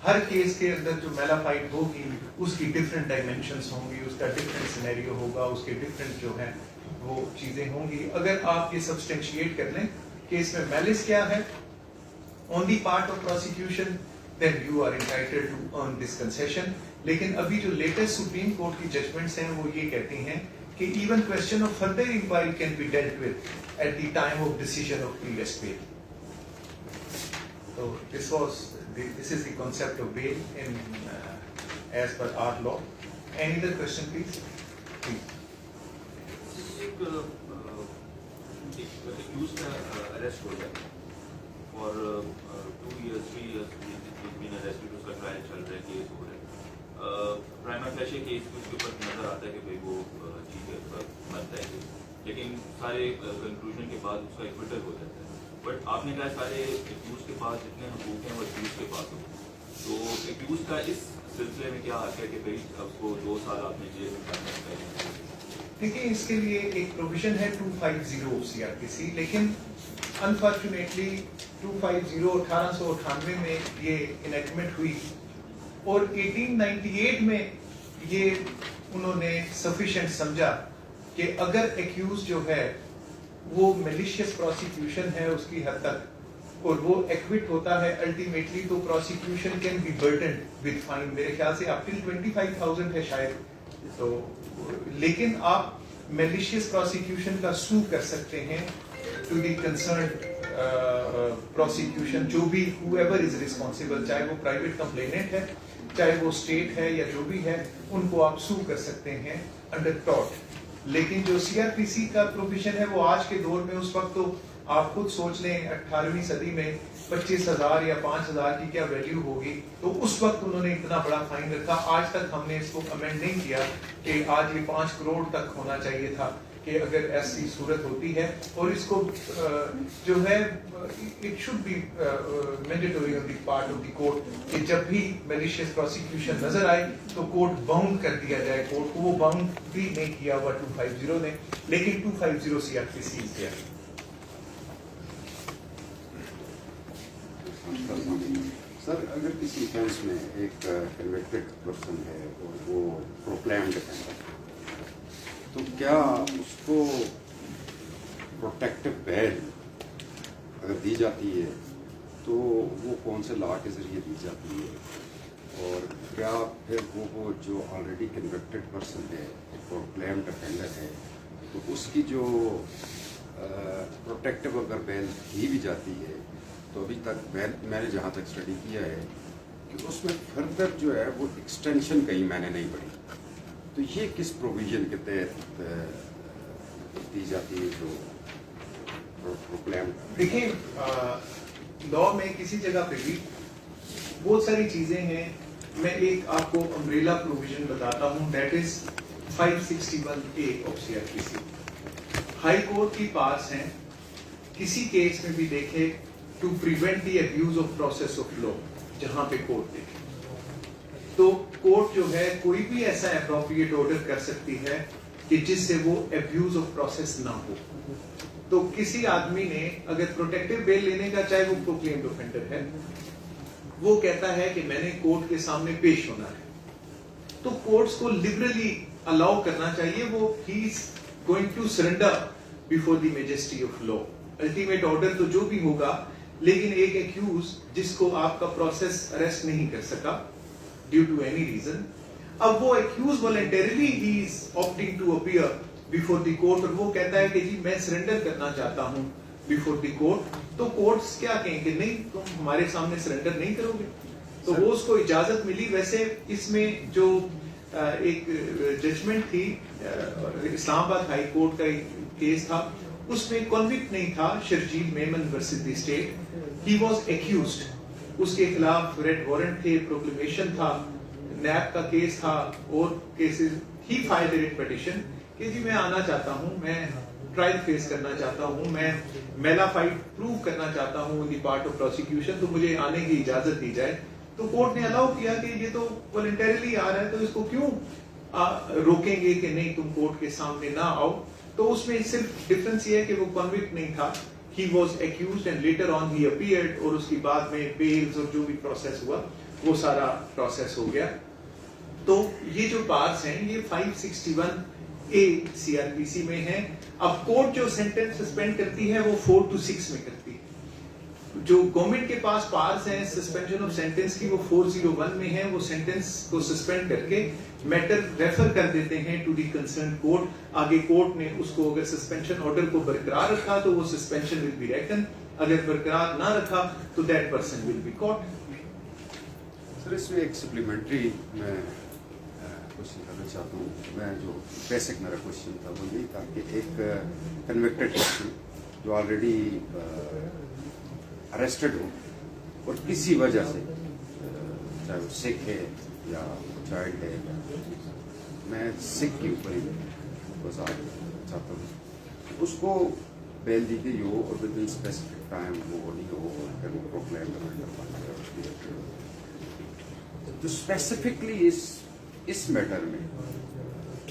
ہر کیس کے اندر جو malefied ہوگی اس کی ڈفرینٹ ڈائمینشنس ہوں گی, اس کا ڈفرینٹ سینیریو ہوگا, اس کے ڈفرینٹ جو ہیں وہ چیزیں ہوں گی. اگر آپ یہ سبسٹینشیٹ کر لیں کہ اس میں میلس کیا ہے on the part of prosecution, then you are entitled to earn this concession. لیکن ابھی جو لیٹسٹ سپریم کورٹ کی ججمنٹس ہیں وہ یہ کہتی ہیں کہ even question of further inquiry can be dealt with at the time of decision of pre arrest bail. So this is the concept of bail in as per our law. Any other question, please? Accused का arrest हो जाए और 2 years 3 years been arrested, उसका trial चल रहा है, case हो रहा है, प्राइमा फेशी केस उसके ऊपर नजर आता है कि भाई वो ठीक है बनता है, लेकिन सारे कंक्लूजन के बाद उसका एक्विटल हो जाता है. बट आपने कहा सारे एक्यूज के पास जितने हकूक हैं वो एक्यूज के पास हो, तो एक्यूज का इस सिलसिले में क्या हक है कि भाई आपको 2 साल आपने जेल में करना चाहिए? دیکھیں اس کے لیے ایک پروویژن ہے 250 CRPC, لیکن انفارچونیٹلی 250 1898 میں یہ انیکٹمنٹ ہوئی اور 1898 میں یہ انہوں نے سفیشینٹ سمجھا کہ اگر ایکیوز جو ہے وہ میلیشیس پروسیکیوشن ہے اس کی حد تک اور وہ ایکوٹ ہوتا ہے الٹیمیٹلی, تو prosecution can be burdened with fine. میرے خیال سے اپ ٹل 25,000 ہے شاید. تو لیکن آپ میلیشیس پروسیکیوشن کا سو کر سکتے ہیں to the concerned prosecution, जो भी whoever is responsible, चाहे वो private complainant है, चाहे वो state है या जो भी है, उनको आप sue कर सकते हैं under tort. लेकिन जो CRPC का provision है वो आज के दौर में, उस वक्त तो आप खुद सोच लें 18वीं सदी में 25,000 या 5,000 की क्या वैल्यू होगी, तो उस वक्त उन्होंने इतना बड़ा फाइन रखा. आज तक हमने इसको अमेंड नहीं किया कि आज ये 5 करोड़ तक होना चाहिए था कि अगर ऐसी सूरत होती है. और इसको जो है it should be mandatory on the part of the court कि जब भी मैलिशियस प्रोसिक्यूशन नजर आए तो कोर्ट बाउंड कर दिया जाए. कोर्ट को वो बाउंड भी नहीं किया हुआ 250 ने, लेकिन 250 CRPC किया. सर, अगर किसी केस में एक कन्विक्टेड पर्सन है और वो प्रोक्लेम्ड है, तो क्या उसको प्रोटेक्टिव बेल अगर दी जाती है तो वो कौन से लॉ के ज़रिए दी जाती है, और क्या फिर वो जो ऑलरेडी कन्विक्टेड पर्सन है, प्रोक्लेम्ड अफेंडर है, तो उसकी जो प्रोटेक्टिव अगर बेल दी भी जाती है, तो अभी तक मैंने जहाँ तक स्टडी किया है कि उसमें फर्दर जो है वो एक्सटेंशन कहीं मैंने नहीं पढ़ी. तो ये किस प्रोविजन के तहत दी जाती है जो प्रोक्लेम? देखिए, लॉ में किसी जगह पे भी बहुत सारी चीजें हैं. मैं एक आपको अम्ब्रेला प्रोविजन बताता हूँ, that is 561A of CRPC. High court की पास हैं किसी केस में भी देखे to prevent the abuse of process of law. जहां पे कोर्ट देखे तो कोर्ट जो है कोई भी ऐसा एप्रोप्रिएट ऑर्डर कर सकती है कि जिससे वो अब्यूज ऑफ प्रोसेस ना हो. तो किसी आदमी ने अगर प्रोटेक्टिव बेल लेने का, चाहे वो प्रोक्लेम्ड ऑफेंडर है, वो कहता है कि मैंने कोर्ट के सामने पेश होना है, तो कोर्ट्स को लिबरली अलाउ करना चाहिए. वो he is going to surrender before the majesty of law. Ultimate order तो जो भी होगा, लेकिन एक एक्यूज जिसको आपका प्रोसेस अरेस्ट नहीं कर सका ड्यू टू एनी रीजन, अब वो accused voluntarily he is opting to appear before the court, और वो कहता है कि जी मैं सरेंडर करना चाहता हूं बिफोर द कोर्ट. तो कोर्ट्स क्या कहेंगे, नहीं तुम हमारे सामने सरेंडर नहीं करोगे, तो वो उसको इजाजत मिली. वैसे इसमें जो एक जजमेंट थी, इस्लामाबाद हाई कोर्ट का एक केस था, उसमें कॉन्विक्ट नहीं था. Sharjeel Memon versus the state, he was accused, उसके खिलाफ रेड वारंट थे, प्रोक्लेमेशन था, नैब का केस था और केसेस. ही फाइल्ड रिट पिटीशन कि जी मैं आना चाहता हूं, मैं ट्रायल फेस करना चाहता हूं, मैं मेलाफाइड प्रूव करना चाहता हूं in the part of prosecution, तो मुझे आने की इजाजत दी जाए. तो कोर्ट ने अलाउ किया कि ये तो वॉलंटरीली आ रहा है, तो इसको क्यों रोकेंगे कि नहीं तुम कोर्ट के सामने ना आओ. तो उसमें सिर्फ डिफरेंस ये है कि वो कन्विक्ट नहीं था, he was accused and later on he appeared, और उसकी बाद में बेल्स और जो भी प्रोसेस हुआ वो सारा प्रोसेस हो गया. तो ये जो पार्ट्स हैं ये 561A CRPC में है. अब कोर्ट जो सेंटेंस सस्पेंड करती है वो 4 to 6 में करती है. जो गवर्नमेंट के पास पार्ट्स हैं सस्पेंशन ऑफ सेंटेंस की, वो 401 में है. वो सेंटेंस को सस्पेंड करके मैटर रेफर कर देते हैं टू दी कंसर्न कोर्ट. आगे कोर्ट ने उसको अगर सस्पेंशन ऑर्डर को बरकरार रखा तो वो सस्पेंशन विल बी रेकन, अगर बरकरार ना रखा तो that person will be caught. Sir, इसमें एक सप्लीमेंट्री मैं क्वेश्चन करना चाहता हूँ. मैं जो बेसिक मेरा क्वेश्चन था वो यही था कि एक कन्विक्टेड पर्सन जो ऑलरेडी अरेस्टेड हो और किसी वजह से, चाहे वो सिख है या चाइल्ड है, मैं सिख के ऊपर ही गुजार चाहता हूँ, उसको बेल दी गई हो और विद इन स्पेसिफिक टाइम वो नहीं हो और फिर वो प्रोक्लेम कर पाए. तो स्पेसिफिकली इस मैटर में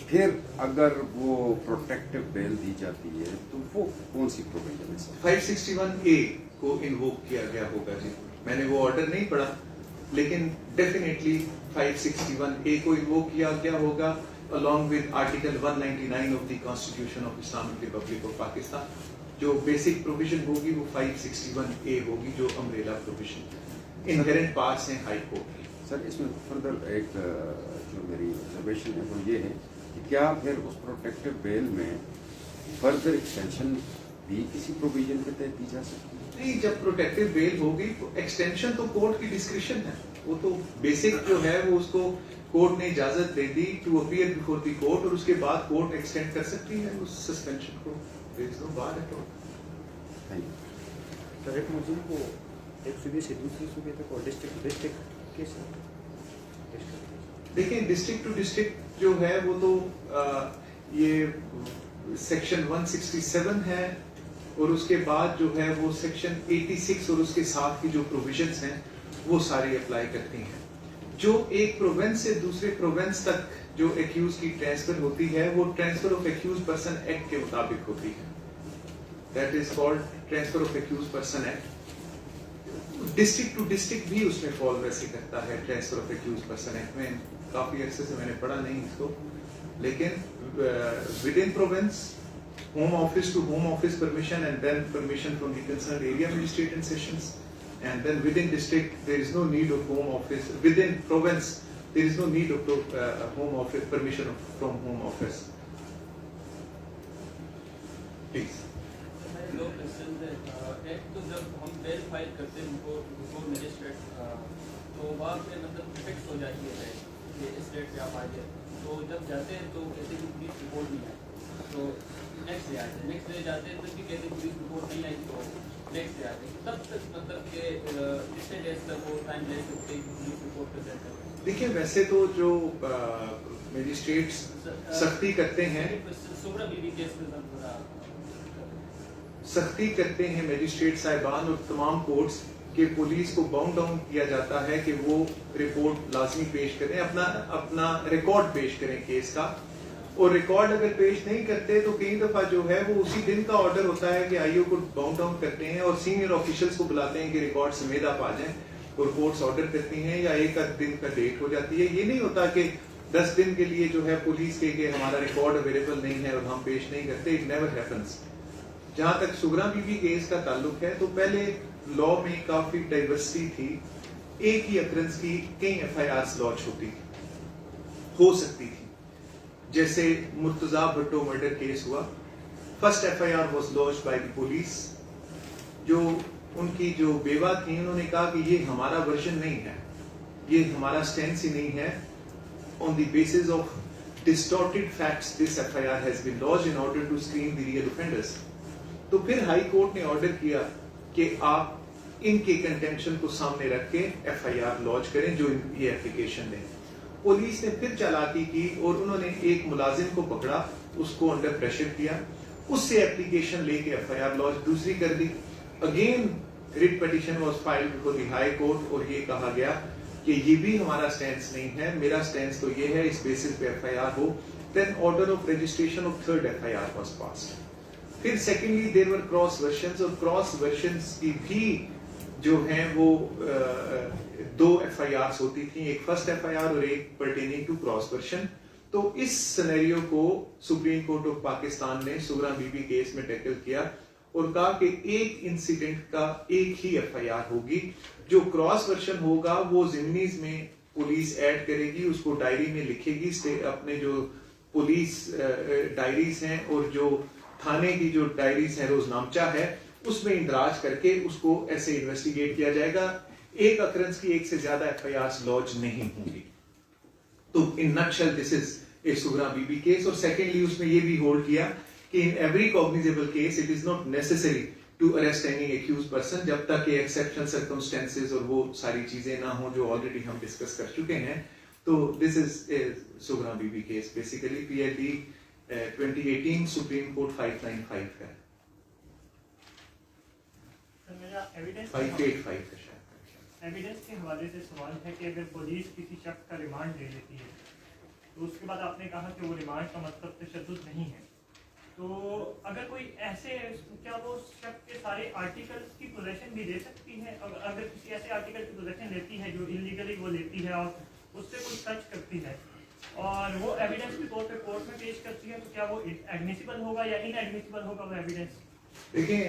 फिर अगर वो प्रोटेक्टिव बेल दी जाती है तो वो कौन सी प्रोविजन है? 561A को इन्वोक किया गया होगा जी. मैंने वो ऑर्डर नहीं पढ़ा, लेकिन डेफिनेटली 561A को इन्वोक किया गया होगा along with Article 199 of the Constitution of Islamic Republic of Pakistan. जो बेसिक प्रोविजन होगी वो 561A होगी, जो अम्ब्रेला प्रोविजन इनहेरेंट पार्ट्स हैं हाई कोर्ट की. सर, इसमें फर्दर एक जो मेरी ऑब्जर्वेशन है वो ये है कि क्या फिर उस प्रोटेक्टिव बेल में फर्दर एक्सटेंशन भी किसी प्रोविजन के तहत दी जा सकती है? नहीं, जब प्रोटेक्टिव बेल होगी तो एक्सटेंशन तो कोर्ट की डिस्क्रिप्शन है, वो तो बेसिक जो है वो उसको कोर्ट ने इजाजत दे दी to appear before the court, और उसके बाद कोर्ट एक्सटेंड कर सकती है उस सस्पेंशन को। There is no bar at all. Thank you. Sir एक मुस्लिम को एक सूबे से दूसरे सूबे तक और डिस्ट्रिक्ट टू डिस्ट्रिक्ट कैसे? देखिए, डिस्ट्रिक्ट टू डिस्ट्रिक्ट जो है वो तो ये सेक्शन 167 है, और उसके बाद जो है वो सेक्शन 86 और उसके साथ की जो प्रोविजंस हैं वो सारी अप्लाई करती हैं। जो एक प्रोविंस से दूसरे प्रोविंस तक जो एक्यूज की ट्रांसफर होती है वो transfer of accused person act के मुताबिक होती है, that is called transfer of accused person act. District to district भी उसमें फॉल वैसे करता है transfer of accused person act में। काफी अरसे से मैंने पढ़ा नहीं इसको, लेकिन within province home office to home office permission, and then permission from the concerned area magistrate in sessions, and then within district there is no need of home office, within province there is no need of home office permission from home office. Please. दो question है। एक तो जब हम bell file करते हैं उनको before magistrate, तो वहाँ पे मतलब फिक्स हो जाती है कि इस डेट पे आप आ जाए, तो जब जाते हैं तो कहते हैं पुलिस रिपोर्ट नहीं आई, तो नेक्स्ट डे आते हैं, नेक्स्ट डे जाते हैं तो भी कहते हैं पुलिस रिपोर्ट नहीं आई, तो नेक्स्ट डे आते हैं। तब तक मतलब कि कितने डेज तक वो टाइम ले सकते हैं पुलिस रिपोर्ट प्रेजेंट करने? देखिए, वैसे तो जो मजिस्ट्रेट्स सख्ती करते हैं, सुब्रा बीबी केस में सख्ती करते हैं मजिस्ट्रेट साहिबान और तमाम कोर्ट्स के पुलिस को बाउंड डाउन किया जाता है कि वो रिपोर्ट लाजमी पेश करें, अपना रिकॉर्ड पेश करें केस का। और रिकॉर्ड अगर पेश नहीं करते तो कई दफा जो है वो उसी दिन का ऑर्डर होता है कि आईओ को बाउंड डाउन करते हैं और सीनियर ऑफिशियल्स को बुलाते हैं कि रिकॉर्ड समेत आप आ जाएं, और कोर्ट्स ऑर्डर करती हैं या एक आध दिन का डेट हो जाती है। ये नहीं होता कि 10 दिन के लिए जो है पुलिस के हमारा रिकॉर्ड अवेलेबल नहीं है और हम पेश नहीं करते। It never happens. जहां तक सुगरा बीबी केस का ताल्लुक है तो पहले लॉ में काफी डाइवर्सिटी थी, एक ही अक्रेंस की कई एफआईआर लॉन्च हो सकती थी। जैसे मुर्तजा भट्टो मर्डर केस हुआ, first FIR was launched by the police. जो उनकी जो बेवा थी उन्होंने कहा कि ये हमारा वर्जन नहीं है, ये हमारा स्टैंस ही नहीं है। On the basis of distorted facts this FIR has been launched in order to screen the real offenders. तो फिर हाई कोर्ट ने ऑर्डर किया कि आप इनके कंटेंशन को सामने रख के एफआईआर लॉन्च करें जो ये एप्लीकेशन दें। पुलिस ने फिर चालाकी की और उन्होंने एक मुलाजिम को पकड़ा, उसको अंडर प्रेशर किया, उससे एप्लीकेशन लेके एफआईआर लॉन्च दूसरी कर दी। Again writ petition was filed before the high court और ये कहा गया कि ये भी हमारा स्टैंस नहीं है, मेरा स्टैंस तो ये है, इस बेसिस पे एफआईआर हो। Then order of registration of third FIR was passed. फिर secondly there were cross versions, और क्रॉस वर्जन्स की भी जो हैं वो दो एफआईआर होती थी, एक फर्स्ट एफआईआर और एक पर्टेनिंग टू क्रॉस वर्जन। तो इस सिनेरियो को सुप्रीम कोर्ट ऑफ पाकिस्तान ने सुगरा बीबी केस में टैकल किया और कहा कि एक इंसिडेंट का एक ही एफआईआर होगी। जो क्रॉस वर्जन होगा वो जिमनीज में पुलिस ऐड करेगी, उसको डायरी में लिखेगी, अपने जो पुलिस डायरीज हैं और जो थाने की जो डायरीज हैं, रोजनामचा है, उसमें इंदराज करके उसको ऐसे इन्वेस्टिगेट किया जाएगा। एक अकरेंस की एक से ज्यादा एफआईआर लॉन्च नहीं होंगी। तो in nutshell this is a Sughra Bibi case. और सेकेंडली उसमें ये भी होल्ड किया कि in every cognizable case it is not necessary to arrest any accused person जब तक कि एक्सेप्शनल सर्कमस्टेंसेस और वो सारी चीजें ना हो जो ऑलरेडी हम डिस्कस कर चुके हैं। तो this is a Sughra Bibi case basically PLD 2018 supreme court 595 है, मेरा एविडेंस 585 है शायद। एविडेंस के हवाले से सवाल है कि अगर पुलिस किसी शख्स का रिमांड ले लेती है तो उसके बाद आपने कहा कि वो रिमांड का मतलब तशद्दुद नहीं है, तो अगर कोई ऐसे, क्या वो शख्स के सारे आर्टिकल्स की पोजेशन भी ले सकती है? अगर किसी ऐसे आर्टिकल की पोजेशन लेती है जो इलीगली वो लेती है और उससे कोई सर्च करती है और वो एविडेंस के तौर पे कोर्ट में पेश करती है, तो क्या वो एडमिसिबल होगा या इनएडमिसिबल होगा वो एविडेंस? देखिए,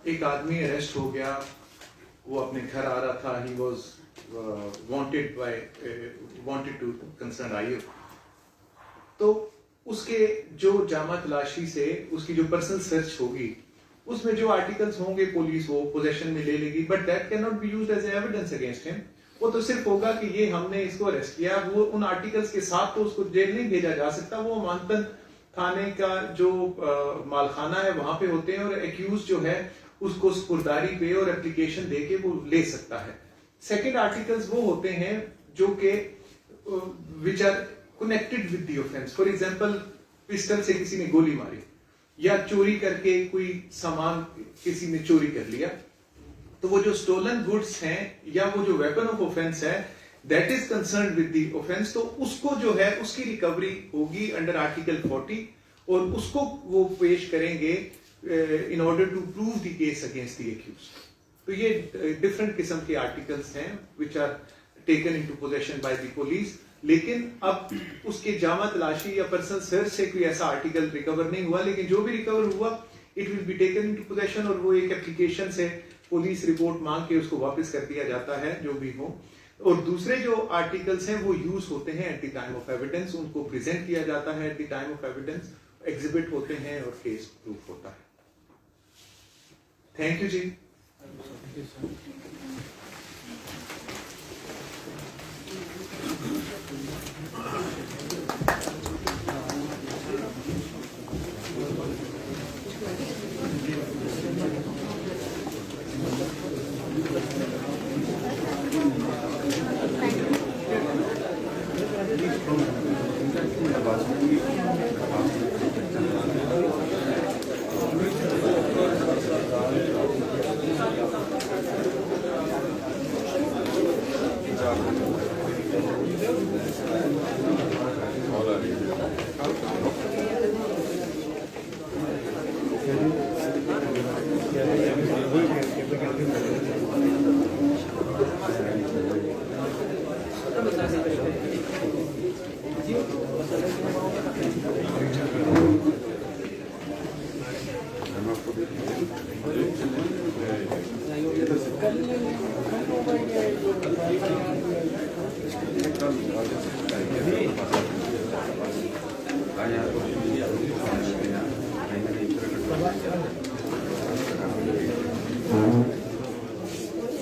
एक आदमी अरेस्ट हो गया, वो अपने घर आ रहा था, he was wanted to concern IO. तो उसके जो जामा तलाशी से उसकी जो पर्सनल सर्च होगी उसमें जो आर्टिकल्स होंगे पुलिस वो पोजेशन में ले लेगी, but that can not be used as evidence against him. वो तो सिर्फ होगा कि ये हमने इसको अरेस्ट किया, वो उन आर्टिकल्स के साथ तो उसको जेल नहीं भेजा जा सकता, वो मानतन थाने का जो मालखाना है वहां पे होते हैं, और एक्यूज जो है उसको स्पुर्दारी पे और एप्लीकेशन दे के वो ले सकता है। सेकेंड आर्टिकल्स वो होते हैं जो कि which are connected with the offence. For example pistol से किसी ने गोली मारी, या चोरी करके कोई सामान किसी ने चोरी कर लिया, तो वो जो स्टोलन गुड्स हैं या वो जो वेपन ऑफ ऑफेंस है that is concern with the offence, तो उसको जो है उसकी रिकवरी होगी अंडर आर्टिकल 40, और उसको वो पेश करेंगे in order to prove the case against the accused. तो ये डिफरेंट किस्म के आर्टिकल्स हैं which are taken into possession by the police. लेकिन अब उसके जामा तलाशी या पर्सनल सर्च से कोई ऐसा आर्टिकल रिकवर नहीं हुआ, लेकिन जो भी रिकवर हुआ it will be taken into possession, और वो एक एप्लीकेशन से पुलिस रिपोर्ट मांग के उसको वापस कर दिया जाता है जो भी हो। और दूसरे जो आर्टिकल्स हैं वो यूज होते हैं at the time of evidence, उनको प्रेजेंट किया जाता है at the time of evidence, exhibit होते हैं और केस प्रूफ होता है। थैंक यू जी।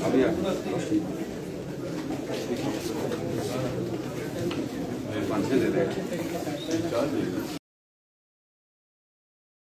अभी आप 5 दे दें।